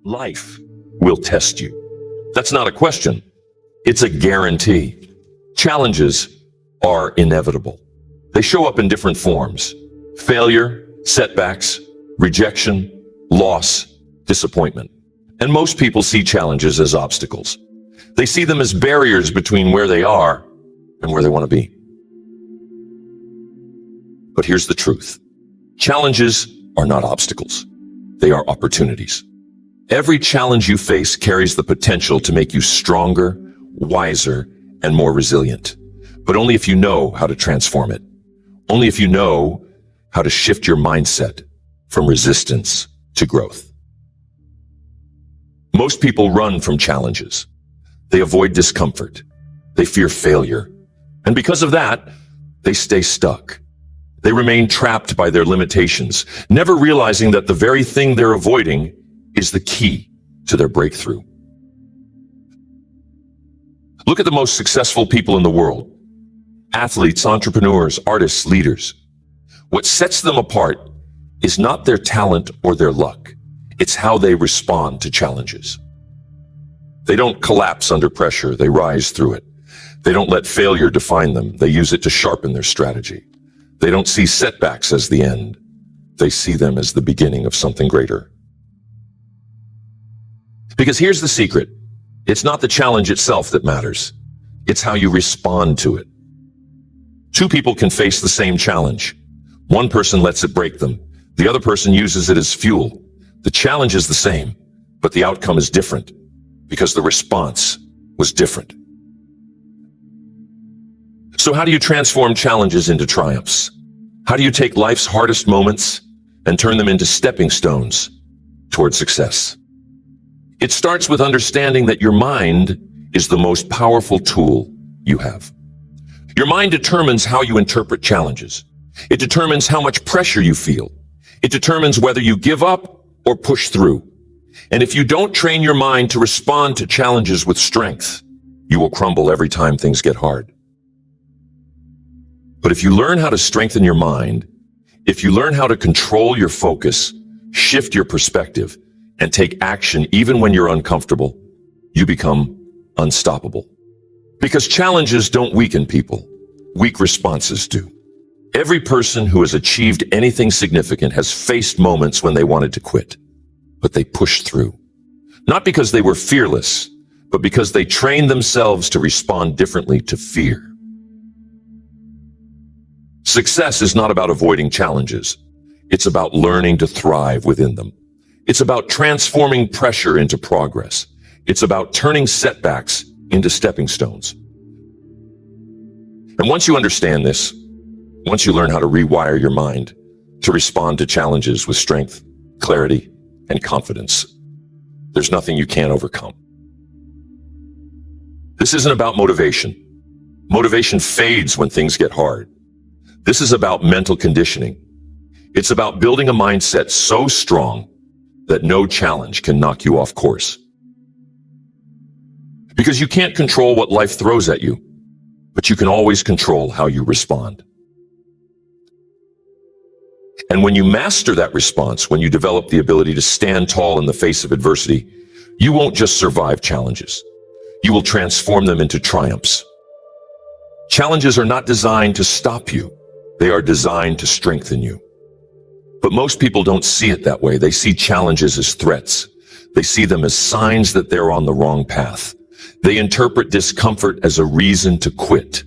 Life will test you. That's not a question. It's a guarantee. Challenges are inevitable. They show up in different forms: failure, setbacks, rejection, loss, disappointment. And most people see challenges as obstacles. They see them as barriers between where they are and where they want to be. But here's the truth. Challenges are not obstacles. They are opportunities. Every challenge you face carries the potential to make you stronger, wiser, and more resilient. But only if you know how to transform it. Only if you know how to shift your mindset from resistance to growth. Most people run from challenges. They avoid discomfort. They fear failure. And because of that, they stay stuck. They remain trapped by their limitations, never realizing that the very thing they're avoiding is the key to their breakthrough. Look at the most successful people in the world. Athletes, entrepreneurs, artists, leaders. What sets them apart is not their talent or their luck. It's how they respond to challenges. They don't collapse under pressure. They rise through it. They don't let failure define them. They use it to sharpen their strategy. They don't see setbacks as the end. They see them as the beginning of something greater. Because here's the secret. It's not the challenge itself that matters. It's how you respond to it. Two people can face the same challenge. One person lets it break them. The other person uses it as fuel. The challenge is the same, but the outcome is different because the response was different. So how do you transform challenges into triumphs? How do you take life's hardest moments and turn them into stepping stones toward success? It starts with understanding that your mind is the most powerful tool you have. Your mind determines how you interpret challenges. It determines how much pressure you feel. It determines whether you give up or push through. And if you don't train your mind to respond to challenges with strength, you will crumble every time things get hard. But if you learn how to strengthen your mind, if you learn how to control your focus, shift your perspective, and take action even when you're uncomfortable, you become unstoppable. Because challenges don't weaken people. Weak responses do. Every person who has achieved anything significant has faced moments when they wanted to quit, but they pushed through. Not because they were fearless, but because they trained themselves to respond differently to fear. Success is not about avoiding challenges. It's about learning to thrive within them. It's about transforming pressure into progress. It's about turning setbacks into stepping stones. And once you understand this, once you learn how to rewire your mind to respond to challenges with strength, clarity, and confidence, there's nothing you can't overcome. This isn't about motivation. Motivation fades when things get hard. This is about mental conditioning. It's about building a mindset so strong that no challenge can knock you off course. Because you can't control what life throws at you, but you can always control how you respond. And when you master that response, when you develop the ability to stand tall in the face of adversity, you won't just survive challenges. You will transform them into triumphs. Challenges are not designed to stop you. They are designed to strengthen you. But most people don't see it that way. They see challenges as threats. They see them as signs that they're on the wrong path. They interpret discomfort as a reason to quit.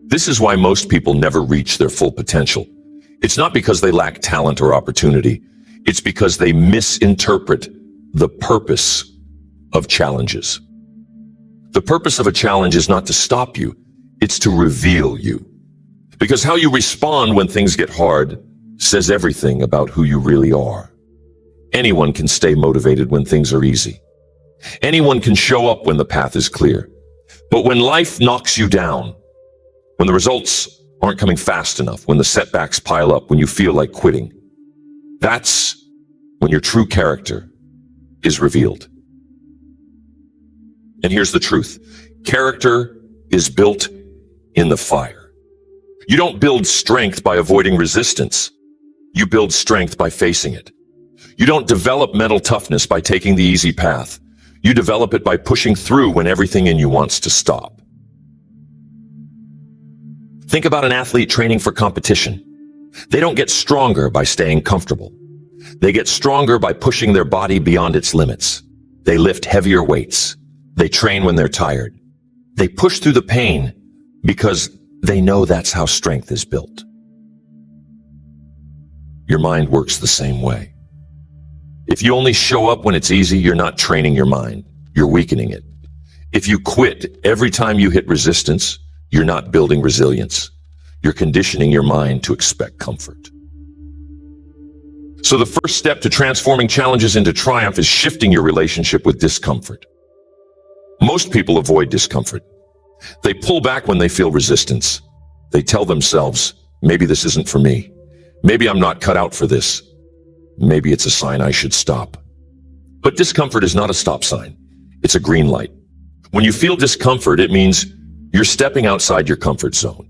This is why most people never reach their full potential. It's not because they lack talent or opportunity. It's because they misinterpret the purpose of challenges. The purpose of a challenge is not to stop you. It's to reveal you. Because how you respond when things get hard says everything about who you really are. Anyone can stay motivated when things are easy. Anyone can show up when the path is clear. But when life knocks you down, when the results aren't coming fast enough, when the setbacks pile up, when you feel like quitting, that's when your true character is revealed. And here's the truth. Character is built in the fire. You don't build strength by avoiding resistance. You build strength by facing it. You don't develop mental toughness by taking the easy path. You develop it by pushing through when everything in you wants to stop. Think about an athlete training for competition. They don't get stronger by staying comfortable. They get stronger by pushing their body beyond its limits. They lift heavier weights. They train when they're tired. They push through the pain because they know that's how strength is built. Your mind works the same way. If you only show up when it's easy, you're not training your mind. You're weakening it. If you quit every time you hit resistance, you're not building resilience. You're conditioning your mind to expect comfort. So the first step to transforming challenges into triumph is shifting your relationship with discomfort. Most people avoid discomfort. They pull back when they feel resistance. They tell themselves, maybe this isn't for me. Maybe I'm not cut out for this. Maybe it's a sign I should stop. But discomfort is not a stop sign. It's a green light. When you feel discomfort, it means you're stepping outside your comfort zone.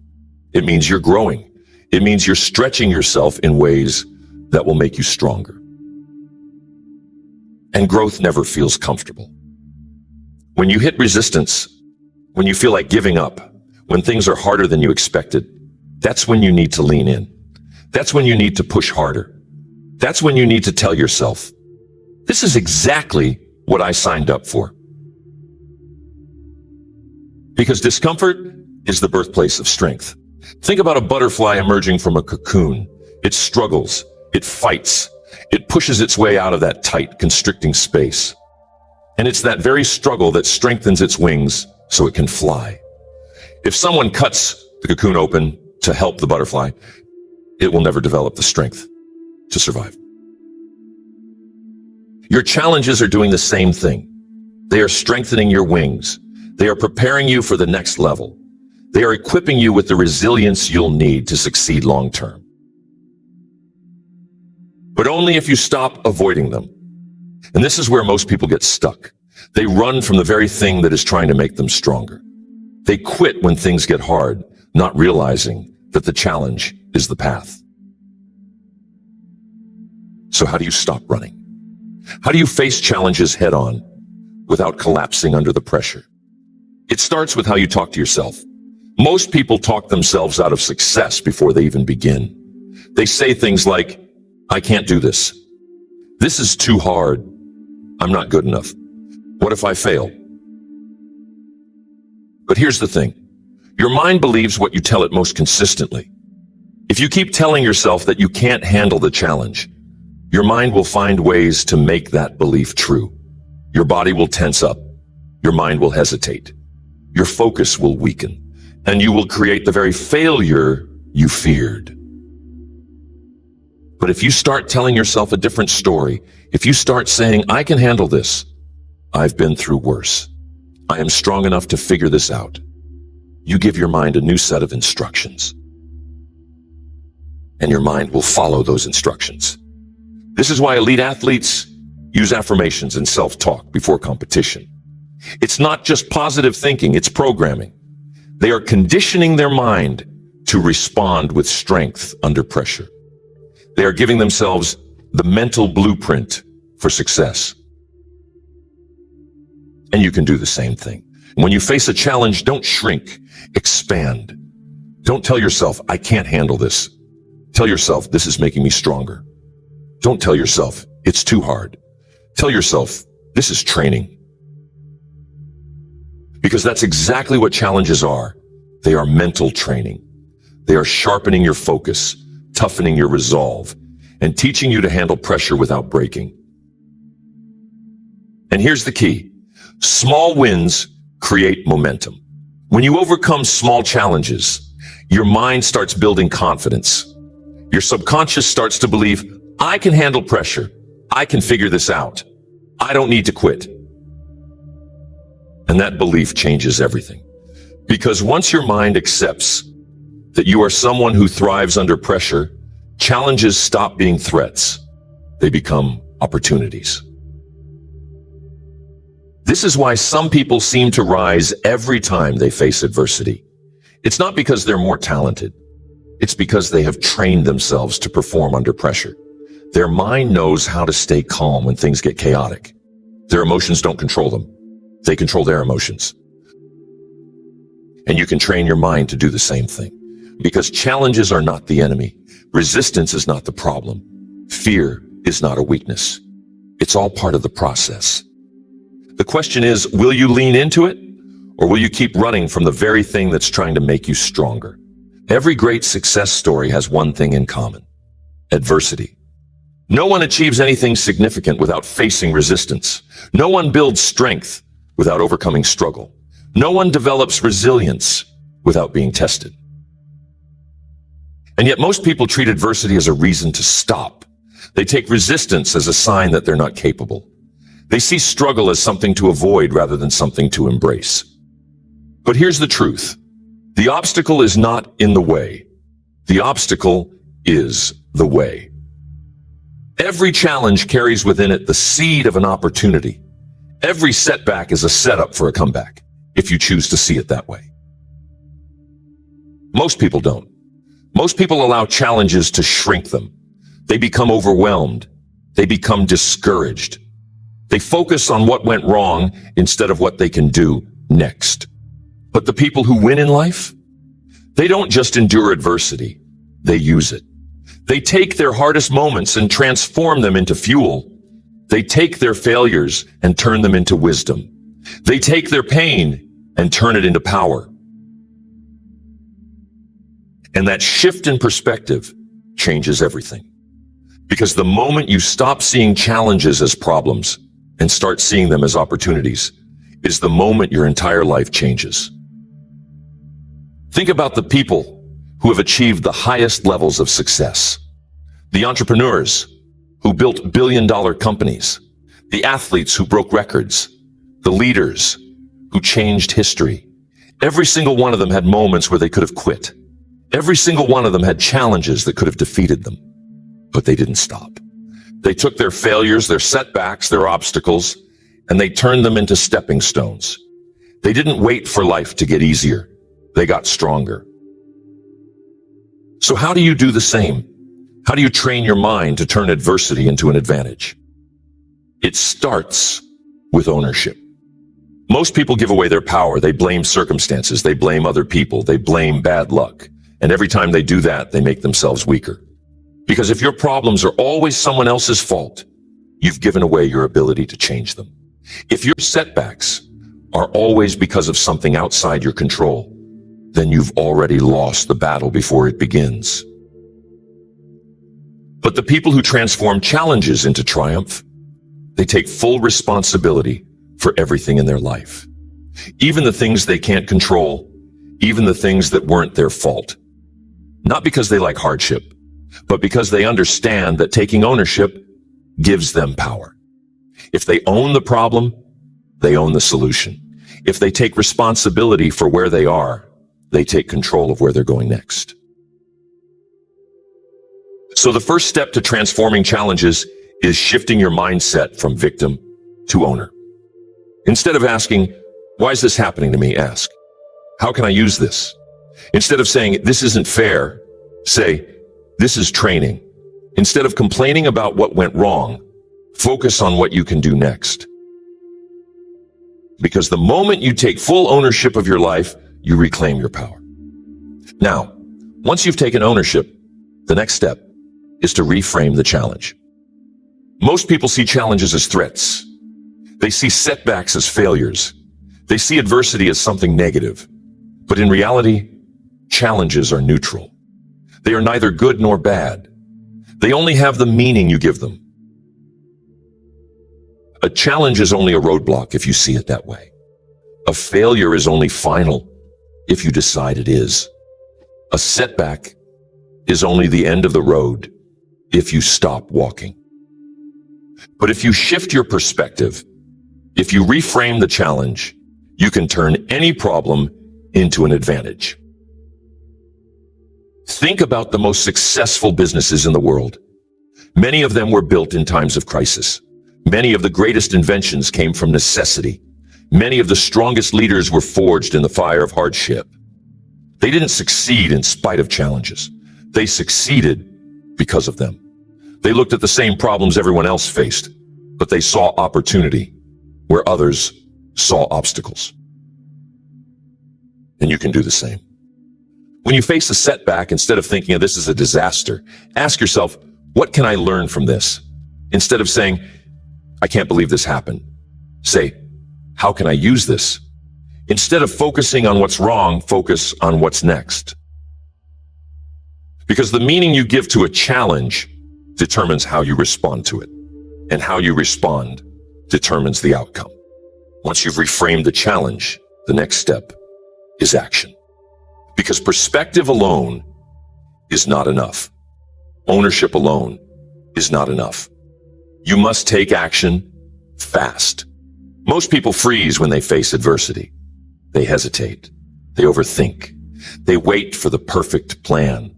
It means you're growing. It means you're stretching yourself in ways that will make you stronger. And growth never feels comfortable. When you hit resistance, when you feel like giving up, when things are harder than you expected, that's when you need to lean in. That's when you need to push harder. That's when you need to tell yourself, this is exactly what I signed up for. Because discomfort is the birthplace of strength. Think about a butterfly emerging from a cocoon. It struggles, it fights, it pushes its way out of that tight, constricting space. And it's that very struggle that strengthens its wings so it can fly. If someone cuts the cocoon open to help the butterfly, it will never develop the strength to survive. Your challenges are doing the same thing. They are strengthening your wings. They are preparing you for the next level. They are equipping you with the resilience you'll need to succeed long term. But only if you stop avoiding them. And this is where most people get stuck. They run from the very thing that is trying to make them stronger. They quit when things get hard, not realizing that the challenge is the path. So how do you stop running? How do you face challenges head on without collapsing under the pressure? It starts with how you talk to yourself. Most people talk themselves out of success before they even begin. They say things like, I can't do this. This is too hard. I'm not good enough. What if I fail? But here's the thing. Your mind believes what you tell it most consistently. If you keep telling yourself that you can't handle the challenge, your mind will find ways to make that belief true. Your body will tense up. Your mind will hesitate. Your focus will weaken. And you will create the very failure you feared. But if you start telling yourself a different story, if you start saying, I can handle this, I've been through worse, I am strong enough to figure this out, you give your mind a new set of instructions. And your mind will follow those instructions. This is why elite athletes use affirmations and self-talk before competition. It's not just positive thinking, it's programming. They are conditioning their mind to respond with strength under pressure. They are giving themselves the mental blueprint for success. And you can do the same thing. When you face a challenge, don't shrink, expand. Don't tell yourself, I can't handle this. Tell yourself, this is making me stronger. Don't tell yourself, it's too hard. Tell yourself, this is training. Because that's exactly what challenges are. They are mental training. They are sharpening your focus, toughening your resolve, and teaching you to handle pressure without breaking. And here's the key. Small wins create momentum. When you overcome small challenges, your mind starts building confidence. Your subconscious starts to believe, I can handle pressure. I can figure this out. I don't need to quit. And that belief changes everything. Because once your mind accepts that you are someone who thrives under pressure, challenges stop being threats. They become opportunities. This is why some people seem to rise every time they face adversity. It's not because they're more talented. It's because they have trained themselves to perform under pressure. Their mind knows how to stay calm when things get chaotic. Their emotions don't control them. They control their emotions. And you can train your mind to do the same thing. Because challenges are not the enemy. Resistance is not the problem. Fear is not a weakness. It's all part of the process. The question is, will you lean into it? Or will you keep running from the very thing that's trying to make you stronger? Every great success story has one thing in common: adversity. No one achieves anything significant without facing resistance. No one builds strength without overcoming struggle. No one develops resilience without being tested. And yet most people treat adversity as a reason to stop. They take resistance as a sign that they're not capable. They see struggle as something to avoid rather than something to embrace. But here's the truth. The obstacle is not in the way. The obstacle is the way. Every challenge carries within it the seed of an opportunity. Every setback is a setup for a comeback, if you choose to see it that way. Most people don't. Most people allow challenges to shrink them. They become overwhelmed. They become discouraged. They focus on what went wrong instead of what they can do next. But the people who win in life, they don't just endure adversity. They use it. They take their hardest moments and transform them into fuel. They take their failures and turn them into wisdom. They take their pain and turn it into power. And that shift in perspective changes everything. Because the moment you stop seeing challenges as problems and start seeing them as opportunities is the moment your entire life changes. Think about the people who have achieved the highest levels of success. The entrepreneurs who built billion-dollar companies. The athletes who broke records. The leaders who changed history. Every single one of them had moments where they could have quit. Every single one of them had challenges that could have defeated them. But they didn't stop. They took their failures, their setbacks, their obstacles, and they turned them into stepping stones. They didn't wait for life to get easier. They got stronger. So how do you do the same? How do you train your mind to turn adversity into an advantage? It starts with ownership. Most people give away their power. They blame circumstances. They blame other people. They blame bad luck. And every time they do that, they make themselves weaker. Because if your problems are always someone else's fault, you've given away your ability to change them. If your setbacks are always because of something outside your control, then you've already lost the battle before it begins. But the people who transform challenges into triumph, they take full responsibility for everything in their life. Even the things they can't control, even the things that weren't their fault. Not because they like hardship, but because they understand that taking ownership gives them power. If they own the problem, they own the solution. If they take responsibility for where they are, they take control of where they're going next. So the first step to transforming challenges is shifting your mindset from victim to owner. Instead of asking, why is this happening to me? Ask, how can I use this? Instead of saying, this isn't fair, say, this is training. Instead of complaining about what went wrong, focus on what you can do next. Because the moment you take full ownership of your life, you reclaim your power. Now, once you've taken ownership, the next step is to reframe the challenge. Most people see challenges as threats. They see setbacks as failures. They see adversity as something negative. But in reality, challenges are neutral. They are neither good nor bad. They only have the meaning you give them. A challenge is only a roadblock if you see it that way. A failure is only final if you decide it is. A setback is only the end of the road if you stop walking. But if you shift your perspective, if you reframe the challenge, you can turn any problem into an advantage. Think about the most successful businesses in the world. Many of them were built in times of crisis. Many of the greatest inventions came from necessity. Many of the strongest leaders were forged in the fire of hardship. They didn't succeed in spite of challenges. They succeeded because of them. They looked at the same problems everyone else faced, but they saw opportunity where others saw obstacles. And you can do the same. When you face a setback, instead of thinking of this as a disaster, ask yourself, what can I learn from this? Instead of saying, I can't believe this happened, say, how can I use this? Instead of focusing on what's wrong, focus on what's next. Because the meaning you give to a challenge determines how you respond to it. And how you respond determines the outcome. Once you've reframed the challenge, the next step is action. Because perspective alone is not enough. Ownership alone is not enough. You must take action fast. Most people freeze when they face adversity. They hesitate. They overthink. They wait for the perfect plan.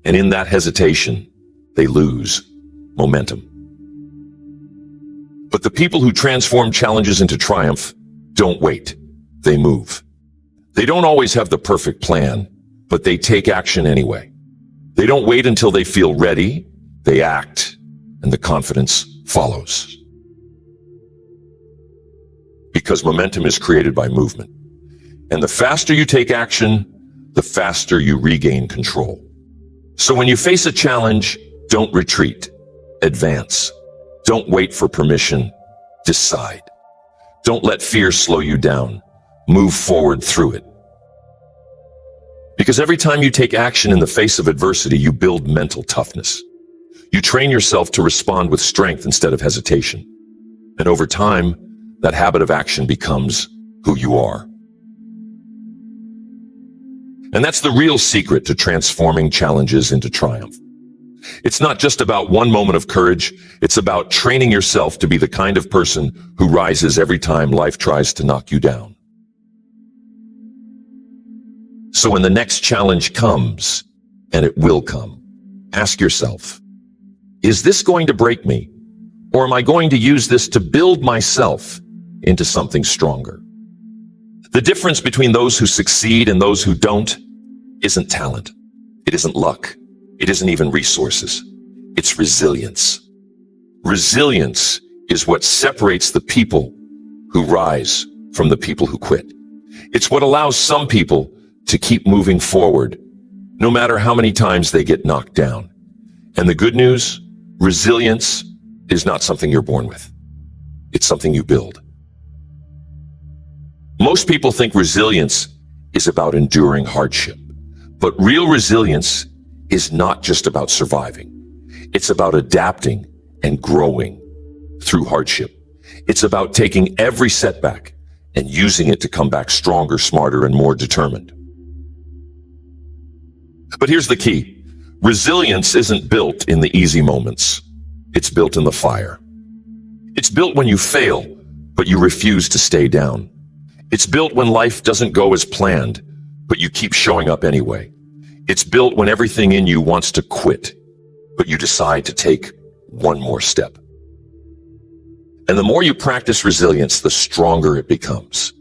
And in that hesitation, they lose momentum. But the people who transform challenges into triumph don't wait. They move. They don't always have the perfect plan, but they take action anyway. They don't wait until they feel ready. They act, and the confidence follows. Because momentum is created by movement. And the faster you take action, the faster you regain control. So when you face a challenge, don't retreat. Advance. Don't wait for permission. Decide. Don't let fear slow you down. Move forward through it. Because every time you take action in the face of adversity, you build mental toughness. You train yourself to respond with strength instead of hesitation. And over time, that habit of action becomes who you are. And that's the real secret to transforming challenges into triumph. It's not just about one moment of courage. It's about training yourself to be the kind of person who rises every time life tries to knock you down. So when the next challenge comes, and it will come, ask yourself, is this going to break me? Or am I going to use this to build myself into something stronger? The difference between those who succeed and those who don't isn't talent. It isn't luck. It isn't even resources. It's resilience. Resilience is what separates the people who rise from the people who quit. It's what allows some people to keep moving forward, no matter how many times they get knocked down. And the good news, resilience is not something you're born with. It's something you build. Most people think resilience is about enduring hardship, but real resilience is not just about surviving. It's about adapting and growing through hardship. It's about taking every setback and using it to come back stronger, smarter, and more determined. But here's the key. Resilience isn't built in the easy moments. It's built in the fire. It's built when you fail, but you refuse to stay down. It's built when life doesn't go as planned, but you keep showing up anyway. It's built when everything in you wants to quit, but you decide to take one more step. And the more you practice resilience, the stronger it becomes.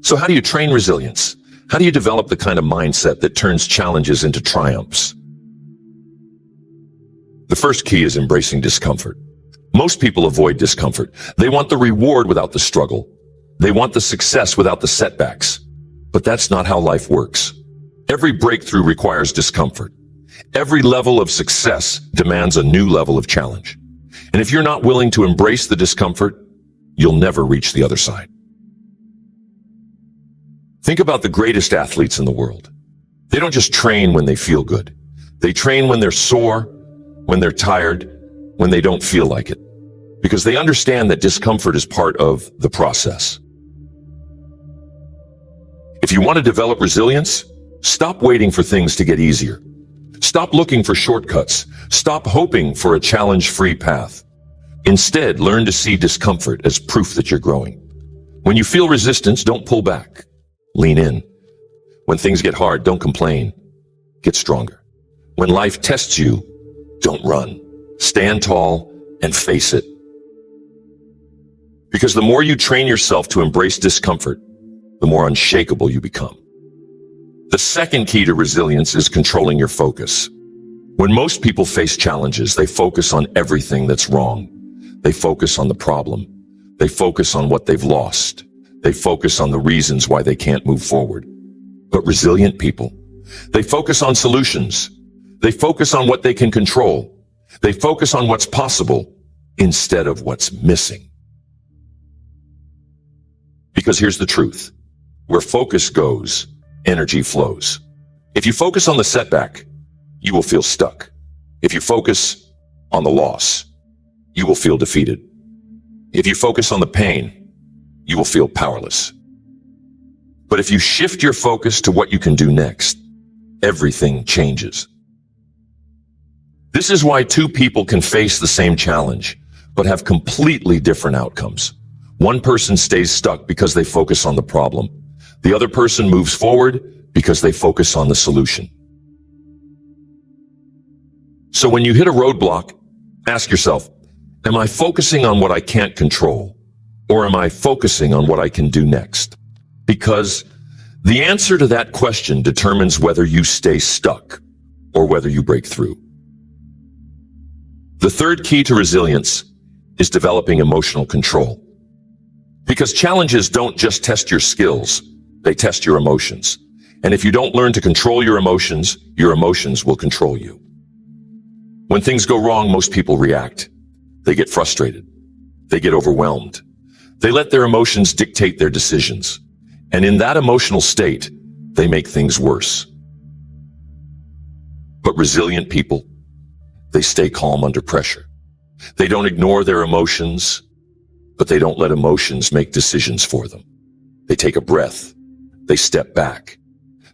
So how do you train resilience? How do you develop the kind of mindset that turns challenges into triumphs? The first key is embracing discomfort. Most people avoid discomfort. They want the reward without the struggle. They want the success without the setbacks. But that's not how life works. Every breakthrough requires discomfort. Every level of success demands a new level of challenge. And if you're not willing to embrace the discomfort, you'll never reach the other side. Think about the greatest athletes in the world. They don't just train when they feel good. They train when they're sore, when they're tired, when they don't feel like it. Because they understand that discomfort is part of the process. If you want to develop resilience, stop waiting for things to get easier. Stop looking for shortcuts. Stop hoping for a challenge-free path. Instead, learn to see discomfort as proof that you're growing. When you feel resistance, don't pull back. Lean in. When things get hard, don't complain. Get stronger. When life tests you, don't run. Stand tall and face it. Because the more you train yourself to embrace discomfort, the more unshakable you become. The second key to resilience is controlling your focus. When most people face challenges, they focus on everything that's wrong. They focus on the problem. They focus on what they've lost. They focus on the reasons why they can't move forward. But resilient people, they focus on solutions. They focus on what they can control. They focus on what's possible instead of what's missing. Because here's the truth. Where focus goes, energy flows. If you focus on the setback, you will feel stuck. If you focus on the loss, you will feel defeated. If you focus on the pain, you will feel powerless. But if you shift your focus to what you can do next, everything changes. This is why two people can face the same challenge, but have completely different outcomes. One person stays stuck because they focus on the problem. The other person moves forward because they focus on the solution. So when you hit a roadblock, ask yourself, am I focusing on what I can't control, or am I focusing on what I can do next? Because the answer to that question determines whether you stay stuck or whether you break through. The third key to resilience is developing emotional control. Because challenges don't just test your skills, they test your emotions. And if you don't learn to control your emotions will control you. When things go wrong, most people react. They get frustrated. They get overwhelmed. They let their emotions dictate their decisions. And in that emotional state, they make things worse. But resilient people, they stay calm under pressure. They don't ignore their emotions, but they don't let emotions make decisions for them. They take a breath. They step back.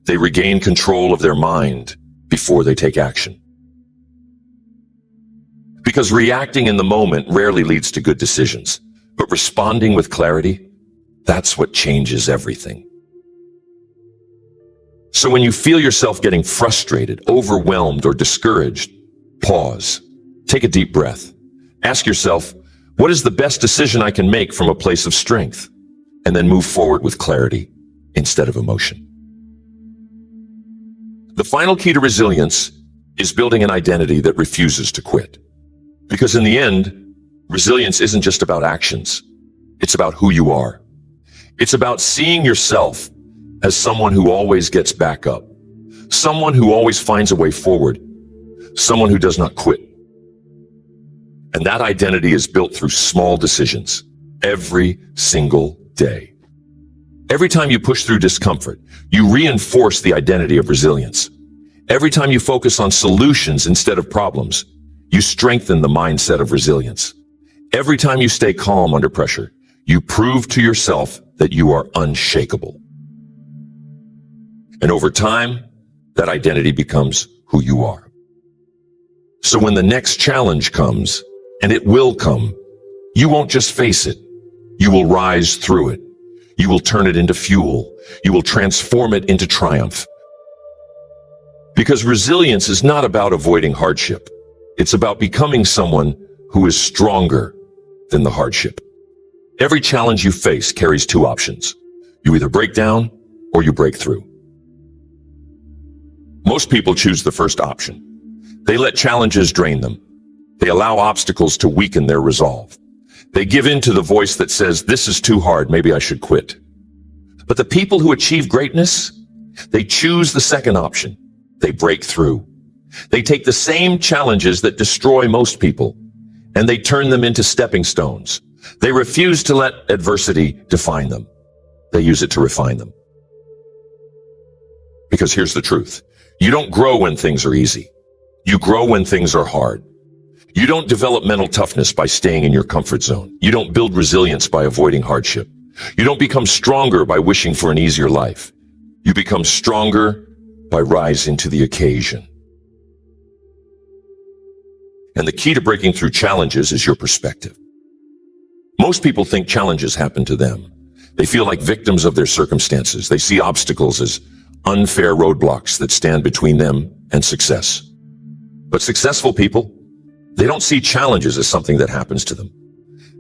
They regain control of their mind before they take action. Because reacting in the moment rarely leads to good decisions, but responding with clarity, that's what changes everything. So when you feel yourself getting frustrated, overwhelmed, or discouraged, pause. Take a deep breath. Ask yourself, what is the best decision I can make from a place of strength? And then move forward with clarity instead of emotion. The final key to resilience is building an identity that refuses to quit. Because in the end, resilience isn't just about actions. It's about who you are. It's about seeing yourself as someone who always gets back up, someone who always finds a way forward, someone who does not quit. And that identity is built through small decisions every single day. Every time you push through discomfort, you reinforce the identity of resilience. Every time you focus on solutions instead of problems, you strengthen the mindset of resilience. Every time you stay calm under pressure, you prove to yourself that you are unshakable. And over time, that identity becomes who you are. So when the next challenge comes, and it will come, you won't just face it. You will rise through it. You will turn it into fuel. You will transform it into triumph. Because resilience is not about avoiding hardship. It's about becoming someone who is stronger than the hardship. Every challenge you face carries two options. You either break down or you break through. Most people choose the first option. They let challenges drain them. They allow obstacles to weaken their resolve. They give in to the voice that says, this is too hard, maybe I should quit. But the people who achieve greatness, they choose the second option. They break through. They take the same challenges that destroy most people, and they turn them into stepping stones. They refuse to let adversity define them. They use it to refine them. Because here's the truth. You don't grow when things are easy. You grow when things are hard. You don't develop mental toughness by staying in your comfort zone. You don't build resilience by avoiding hardship. You don't become stronger by wishing for an easier life. You become stronger by rising to the occasion. And the key to breaking through challenges is your perspective. Most people think challenges happen to them. They feel like victims of their circumstances. They see obstacles as unfair roadblocks that stand between them and success. But successful people, they don't see challenges as something that happens to them.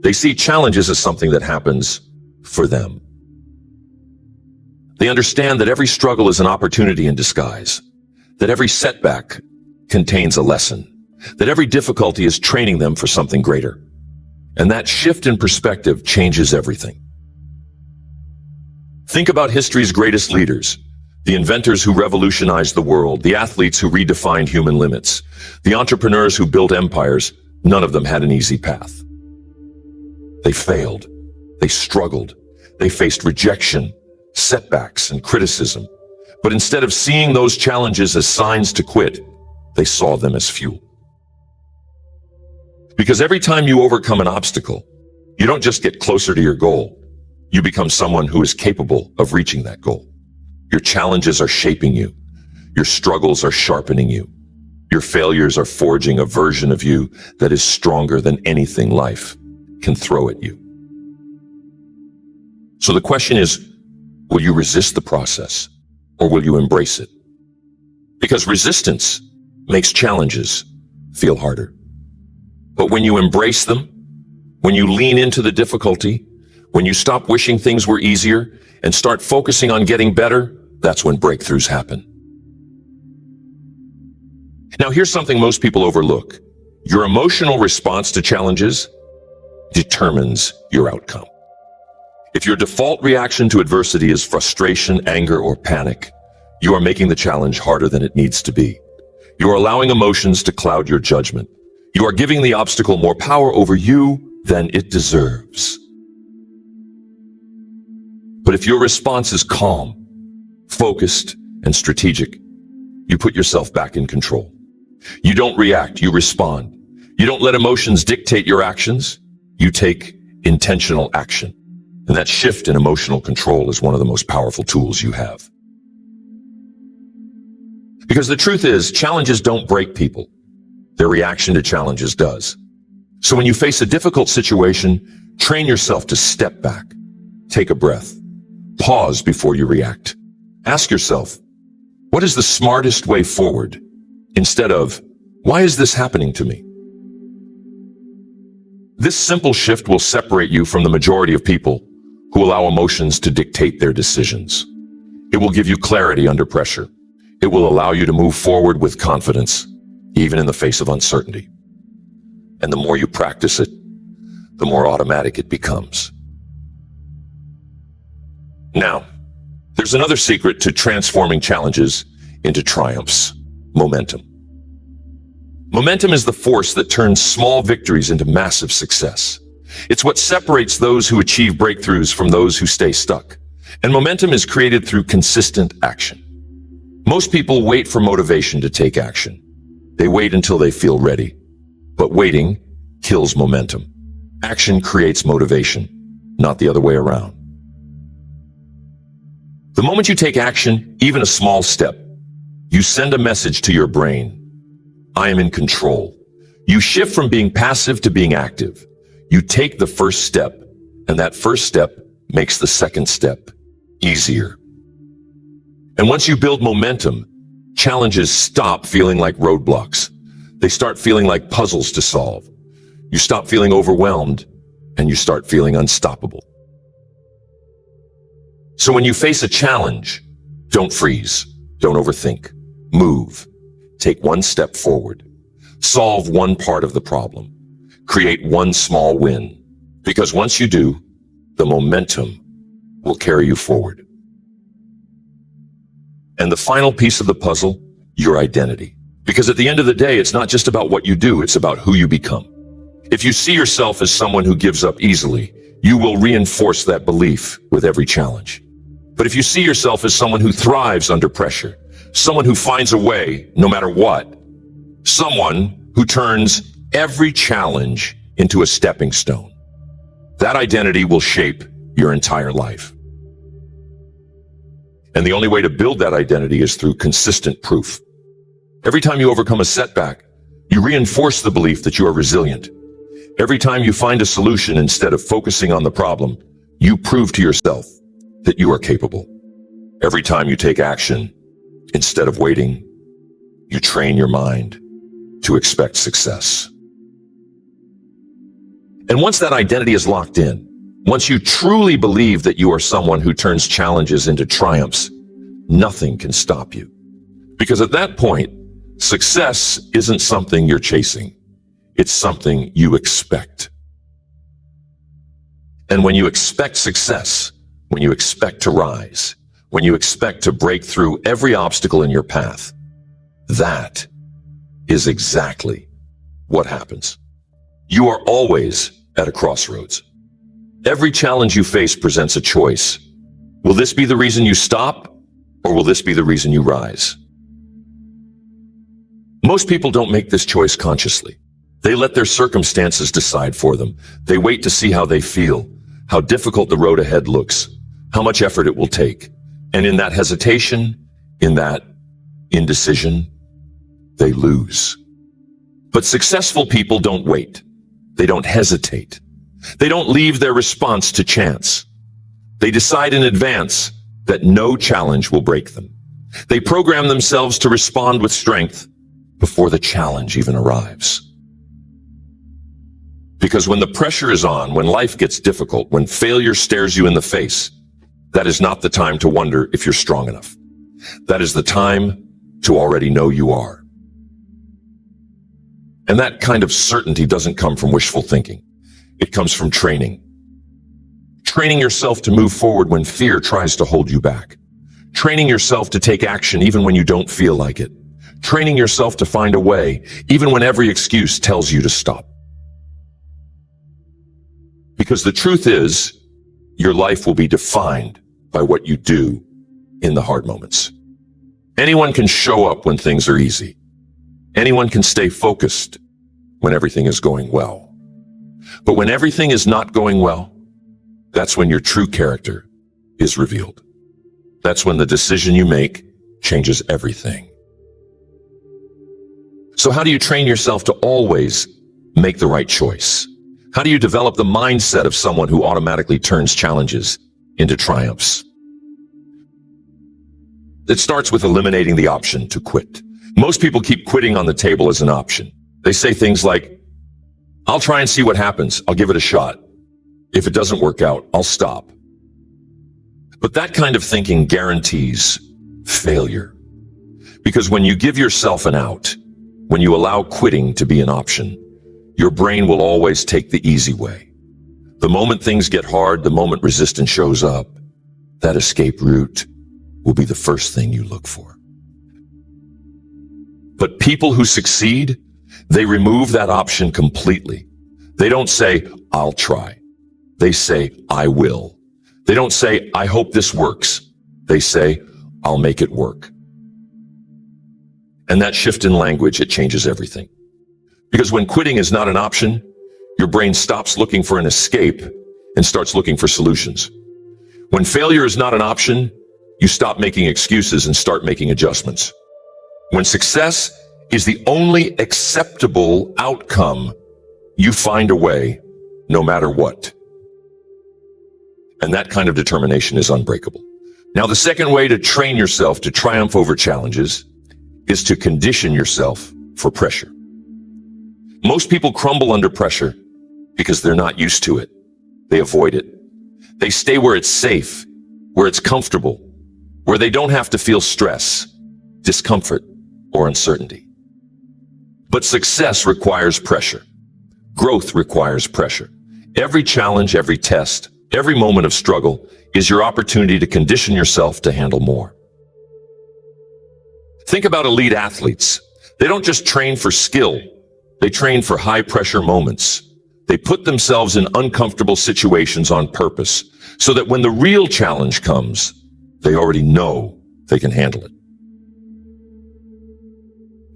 They see challenges as something that happens for them. They understand that every struggle is an opportunity in disguise, that every setback contains a lesson, that every difficulty is training them for something greater. And that shift in perspective changes everything. Think about history's greatest leaders, the inventors who revolutionized the world, the athletes who redefined human limits, the entrepreneurs who built empires. None of them had an easy path. They failed. They struggled. They faced rejection, setbacks, and criticism. But instead of seeing those challenges as signs to quit, they saw them as fuel. Because every time you overcome an obstacle, you don't just get closer to your goal. You become someone who is capable of reaching that goal. Your challenges are shaping you. Your struggles are sharpening you. Your failures are forging a version of you that is stronger than anything life can throw at you. So the question is, will you resist the process or will you embrace it? Because resistance makes challenges feel harder. But when you embrace them, when you lean into the difficulty, when you stop wishing things were easier and start focusing on getting better, that's when breakthroughs happen. Now, here's something most people overlook. Your emotional response to challenges determines your outcome. If your default reaction to adversity is frustration, anger, or panic, you are making the challenge harder than it needs to be. You are allowing emotions to cloud your judgment. You are giving the obstacle more power over you than it deserves. But if your response is calm, focused, and strategic, you put yourself back in control. You don't react, you respond. You don't let emotions dictate your actions. You take intentional action. And that shift in emotional control is one of the most powerful tools you have. Because the truth is, challenges don't break people. Their reaction to challenges does. So when you face a difficult situation, train yourself to step back, take a breath, pause before you react. Ask yourself, what is the smartest way forward? Instead of, why is this happening to me? This simple shift will separate you from the majority of people who allow emotions to dictate their decisions. It will give you clarity under pressure. It will allow you to move forward with confidence, even in the face of uncertainty. And the more you practice it, the more automatic it becomes. Now, there's another secret to transforming challenges into triumphs: momentum. Momentum is the force that turns small victories into massive success. It's what separates those who achieve breakthroughs from those who stay stuck. And momentum is created through consistent action. Most people wait for motivation to take action. They wait until they feel ready. But waiting kills momentum. Action creates motivation, not the other way around. The moment you take action, even a small step, you send a message to your brain. I am in control. You shift from being passive to being active. You take the first step, and that first step makes the second step easier. And once you build momentum, challenges stop feeling like roadblocks. They start feeling like puzzles to solve. You stop feeling overwhelmed, and you start feeling unstoppable. So when you face a challenge, don't freeze, don't overthink, move, take one step forward, solve one part of the problem, create one small win, because once you do, the momentum will carry you forward. And the final piece of the puzzle, your identity. Because at the end of the day, it's not just about what you do, it's about who you become. If you see yourself as someone who gives up easily, you will reinforce that belief with every challenge. But if you see yourself as someone who thrives under pressure, someone who finds a way no matter what, someone who turns every challenge into a stepping stone, that identity will shape your entire life. And the only way to build that identity is through consistent proof. Every time you overcome a setback, you reinforce the belief that you are resilient. Every time you find a solution instead of focusing on the problem, you prove to yourself that you are capable. Every time you take action, instead of waiting, you train your mind to expect success. And once that identity is locked in, once you truly believe that you are someone who turns challenges into triumphs, nothing can stop you. Because at that point, Success isn't something you're chasing. It's something you expect. And when you expect success, when you expect to rise, when you expect to break through every obstacle in your path, that is exactly what happens. You are always at a crossroads. Every challenge you face presents a choice. Will this be the reason you stop, or will this be the reason you rise? Most people don't make this choice consciously. They let their circumstances decide for them. They wait to see how they feel, how difficult the road ahead looks, how much effort it will take. And in that hesitation, in that indecision, they lose. But successful people don't wait. They don't hesitate. They don't leave their response to chance. They decide in advance that no challenge will break them. They program themselves to respond with strength before the challenge even arrives. Because when the pressure is on, when life gets difficult, when failure stares you in the face, that is not the time to wonder if you're strong enough. That is the time to already know you are. And that kind of certainty doesn't come from wishful thinking. It comes from training. Training yourself to move forward when fear tries to hold you back. Training yourself to take action even when you don't feel like it. Training yourself to find a way even when every excuse tells you to stop. Because the truth is, your life will be defined by what you do in the hard moments. Anyone can show up when things are easy. Anyone can stay focused when everything is going well. But when everything is not going well, that's when your true character is revealed. That's when the decision you make changes everything. So how do you train yourself to always make the right choice? How do you develop the mindset of someone who automatically turns challenges into triumphs? It starts with eliminating the option to quit. Most people keep quitting on the table as an option. They say things like, I'll try and see what happens. I'll give it a shot. If it doesn't work out, I'll stop. But that kind of thinking guarantees failure. Because when you give yourself an out, when you allow quitting to be an option, your brain will always take the easy way. The moment things get hard, the moment resistance shows up, that escape route will be the first thing you look for. But people who succeed, they remove that option completely. They don't say, I'll try. They say, I will. They don't say, I hope this works. They say, I'll make it work. And that shift in language, it changes everything. Because when quitting is not an option, your brain stops looking for an escape and starts looking for solutions. When failure is not an option, you stop making excuses and start making adjustments. When success is the only acceptable outcome, you find a way no matter what. And that kind of determination is unbreakable. Now, the second way to train yourself to triumph over challenges is to condition yourself for pressure. Most people crumble under pressure because they're not used to it. They avoid it. They stay where it's safe, where it's comfortable, where they don't have to feel stress, discomfort, or uncertainty. But success requires pressure. Growth requires pressure. Every challenge, every test, every moment of struggle is your opportunity to condition yourself to handle more. Think about elite athletes. They don't just train for skill. They train for high-pressure moments. They put themselves in uncomfortable situations on purpose so that when the real challenge comes, they already know they can handle it.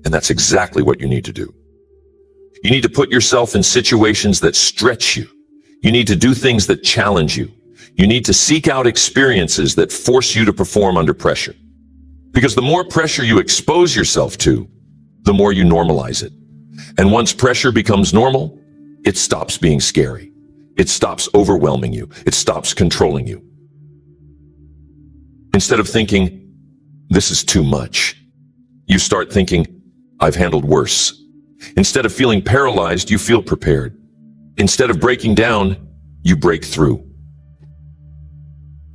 And that's exactly what you need to do. You need to put yourself in situations that stretch you. You need to do things that challenge you. You need to seek out experiences that force you to perform under pressure. Because the more pressure you expose yourself to, the more you normalize it. And once pressure becomes normal, it stops being scary. It stops overwhelming you. It stops controlling you. Instead of thinking, this is too much, you start thinking, I've handled worse. Instead of feeling paralyzed, you feel prepared. Instead of breaking down, you break through.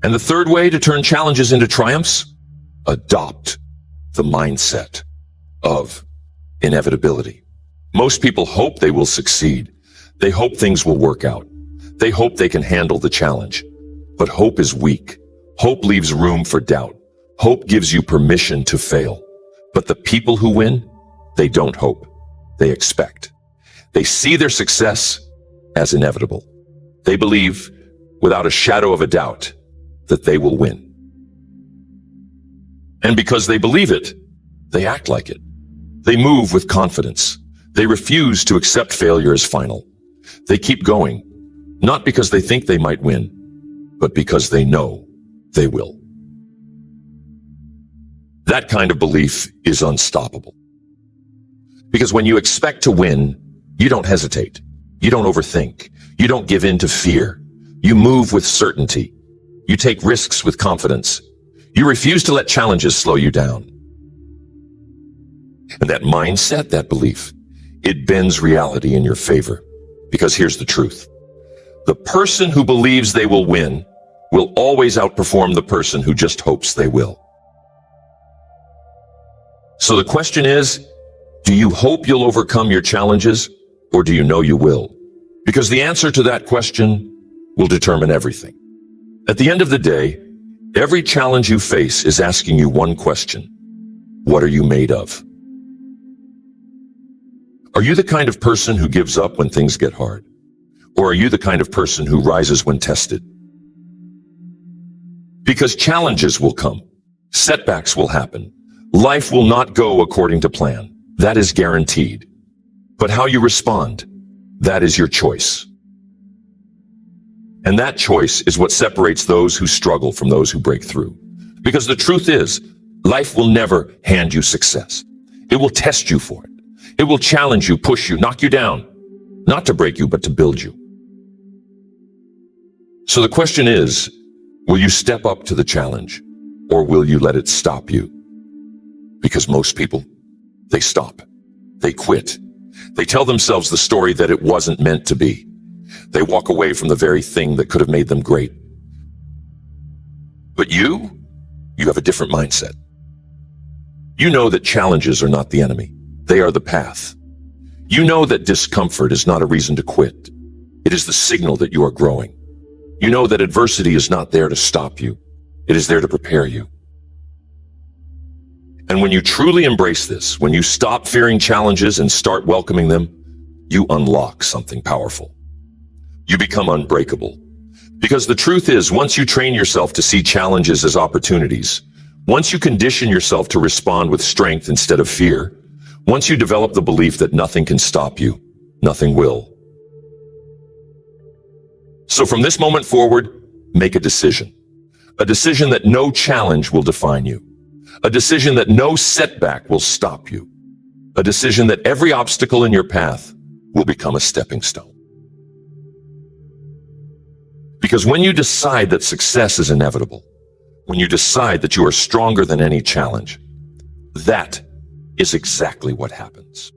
And the third way to turn challenges into triumphs? Adopt the mindset of Inevitability. Most people hope they will succeed. They hope things will work out. They hope they can handle the challenge. But hope is weak. Hope leaves room for doubt. Hope gives you permission to fail. But the people who win, they don't hope. They expect. They see their success as inevitable. They believe, without a shadow of a doubt, that they will win. And because they believe it, they act like it. They move with confidence. They refuse to accept failure as final. They keep going, not because they think they might win, but because they know they will. That kind of belief is unstoppable. Because when you expect to win, you don't hesitate. You don't overthink. You don't give in to fear. You move with certainty. You take risks with confidence. You refuse to let challenges slow you down. And that mindset, that belief, it bends reality in your favor. Because here's the truth. The person who believes they will win will always outperform the person who just hopes they will. So the question is, do you hope you'll overcome your challenges, or do you know you will? Because the answer to that question will determine everything. At the end of the day, every challenge you face is asking you one question. What are you made of? Are you the kind of person who gives up when things get hard? Or are you the kind of person who rises when tested? Because challenges will come. Setbacks will happen. Life will not go according to plan. That is guaranteed. But how you respond, that is your choice. And that choice is what separates those who struggle from those who break through. Because the truth is, life will never hand you success. It will test you for it. It will challenge you, push you, knock you down. Not to break you, but to build you. So the question is, will you step up to the challenge, or will you let it stop you? Because most people, they stop. They quit. They tell themselves the story that it wasn't meant to be. They walk away from the very thing that could have made them great. But you have a different mindset. You know that challenges are not the enemy. They are the path. You know that discomfort is not a reason to quit. It is the signal that you are growing. You know that adversity is not there to stop you. It is there to prepare you. And when you truly embrace this, when you stop fearing challenges and start welcoming them, you unlock something powerful. You become unbreakable. Because the truth is, once you train yourself to see challenges as opportunities, once you condition yourself to respond with strength instead of fear, once you develop the belief that nothing can stop you, nothing will. So from this moment forward, make a decision. A decision that no challenge will define you. A decision that no setback will stop you. A decision that every obstacle in your path will become a stepping stone. Because when you decide that success is inevitable, when you decide that you are stronger than any challenge, that is exactly what happens.